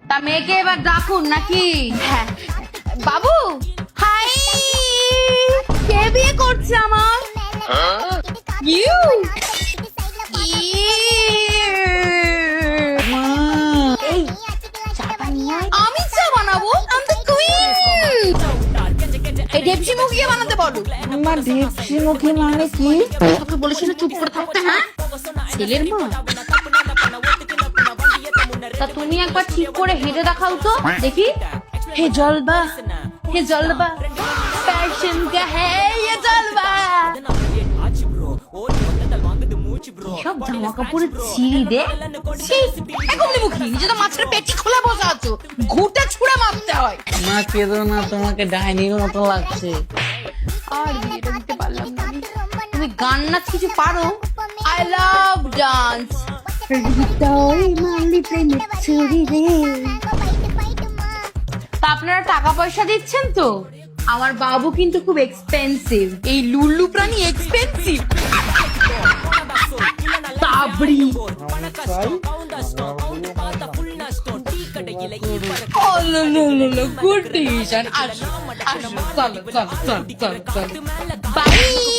তা মেয়েকে এবার ডাকুন নাকি? হ্যাঁ বাবু। হাই, কে বিয়ে করছে আমার? ইউ এই আমি চা বানাবো। আমি তো কুইন। এই ঢেপসি মুখিয়ে বানাতে বলো। আমার ঢেপসি মুখী মানে কি? তোকে বলেছি না চুপ করে থাকতে। হ্যাঁ, ছেলের মা। তা তুমি একবার ঠিক করে হেঁটে দেখাও তো দেখি। হে জলবা, হে জলবা, প্যাশন কা হে ये জলবা। সব জামা কাপড়ে ছিঁড়ি দে। এখন মুখি নিজে তো মাছের পেটি খোলা বসে আছো, ঘুটে ছুঁড়ে মারতে হয়। মা কেঁদো না, তোমাকে ডাইনির মতো লাগছে। আর বিয়েটা দিতে পারলাম না। তুমি গান নাচ কিছু পারো? I love dance. তা আপনারা টাকা পয়সা দিচ্ছেন তো? আমার বাবু কিন্তু খুব এক্সপেন্সিভ। এই লুল্লু প্রাণী এক্সপেন্সিভ। তাবড়ি good decision. আসো আসো, চলো চলো চলো চলো চলো। বাই।